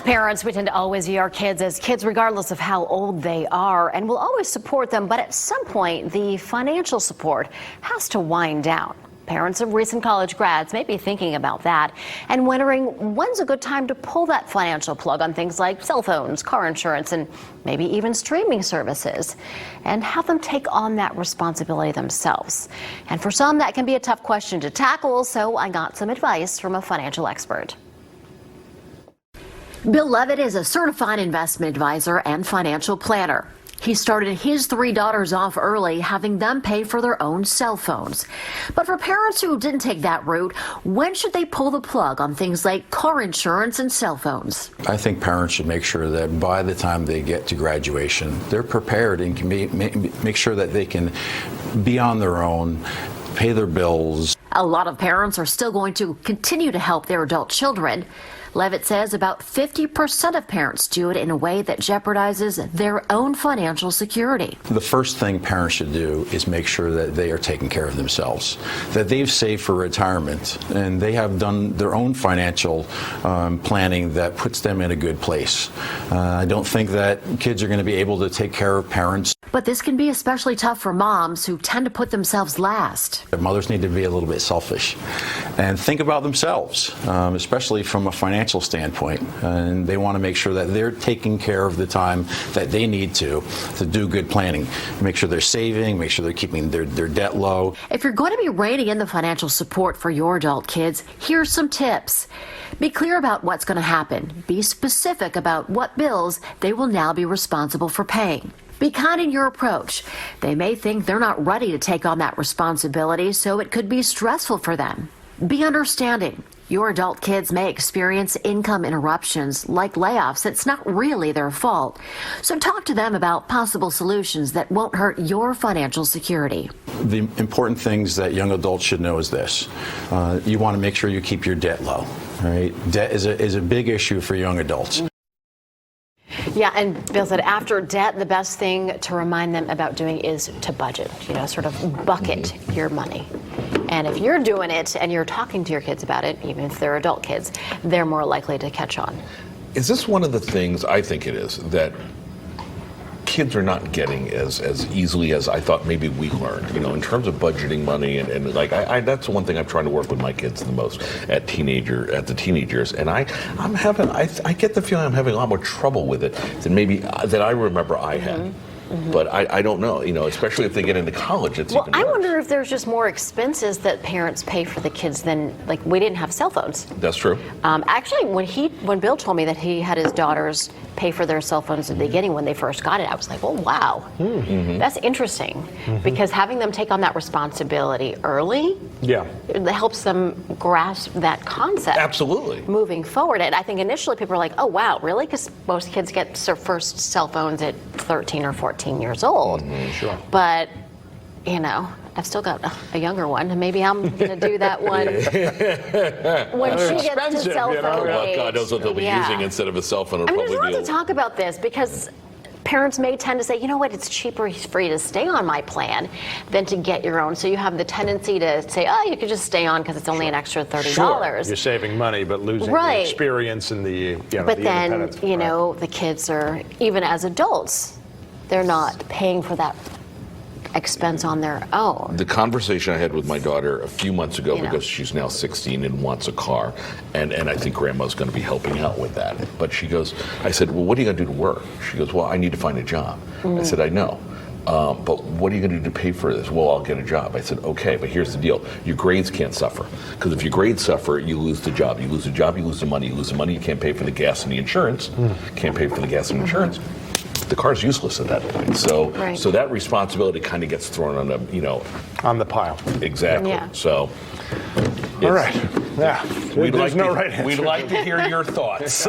Parents, we tend to always view our kids as kids regardless of how old they are, and we'll always support them, but at some point the financial support has to wind down. Parents of recent college grads may be thinking about that and wondering when's a good time to pull that financial plug on things like cell phones, car insurance, and maybe even streaming services, and have them take on that responsibility themselves. And for some, that can be a tough question to tackle, so I got some advice from a financial expert. Bill Leavitt is a certified investment advisor and financial planner. He started his 3 daughters off early, having them pay for their own cell phones. But for parents who didn't take that route, when should they pull the plug on things like car insurance and cell phones? I think parents should make sure that by the time they get to graduation, they're prepared and can make sure that they can be on their own, pay their bills. A lot of parents are still going to continue to help their adult children. Leavitt says about 50% of parents do it in a way that jeopardizes their own financial security. The first thing parents should do is make sure that they are taking care of themselves, that they've saved for retirement, and they have done their own financial planning that puts them in a good place. I don't think that kids are going to be able to take care of parents. But this can be especially tough for moms who tend to put themselves last. Mothers need to be a little bit selfish and think about themselves, especially from a financial standpoint, and they want to make sure that they're taking care of the time that they need to do good planning. Make sure they're saving, make sure they're keeping their debt low. If you're going to be reining in the financial support for your adult kids, here's some tips. Be clear about what's going to happen. Be specific about what bills they will now be responsible for paying. Be kind in your approach. They may think they're not ready to take on that responsibility, so it could be stressful for them. Be understanding. Your adult kids may experience income interruptions like layoffs. It's not really their fault. So talk to them about possible solutions that won't hurt your financial security. The important things that young adults should know is this. You want to make sure you keep your debt low, right? Debt is a big issue for young adults. Yeah, and Bill said after debt, the best thing to remind them about doing is to budget, sort of bucket your money. And if you're doing it and you're talking to your kids about it, even if they're adult kids, they're more likely to catch on. Is this one of the things, I think it is, that kids are not getting as easily as I thought maybe we learned, in terms of budgeting money and like that's the one thing I'm trying to work with my kids the most at the teenagers, and I get the feeling I'm having a lot more trouble with it than maybe that I remember I had. But I don't know, especially if they get into college, it's even worse. I wonder if there's just more expenses that parents pay for the kids than, like, we didn't have cell phones. That's true. Actually, when Bill told me that he had his daughters pay for their cell phones at the beginning when they first got it, I was like, oh, wow. That's interesting, because having them take on that responsibility early, it helps them grasp that concept. Absolutely. Moving forward. And I think initially people are like, oh, wow, really? Because most kids get their first cell phones at 13 or 14 years old. Sure. But, I've still got a younger one, and maybe I'm going to do that one when she gets to cell phone age. God knows what they'll be using instead of a cell phone. There's a lot to talk about this, because parents may tend to say, you know what, it's cheaper for you to stay on my plan than to get your own. So you have the tendency to say, oh, you could just stay on because it's only an extra $30. Sure. You're saving money, but losing the experience and the But then, the kids are, even as adults, they're not paying for that expense on their own. The conversation I had with my daughter a few months ago, because she's now 16 and wants a car, and I think Grandma's going to be helping out with that. But she goes, I said, well, what are you going to do to work? She goes, well, I need to find a job. I said, I know. But what are you going to do to pay for this? Well, I'll get a job. I said, okay, but here's the deal. Your grades can't suffer. Because if your grades suffer, you lose the job. You lose the job, you lose the money. You lose the money, you can't pay for the gas and the insurance. Can't pay for the gas and insurance. The car's useless at that point. So that responsibility kind of gets thrown on on the pile. Exactly. Yeah. So all right. Yeah. We'd like to hear your thoughts.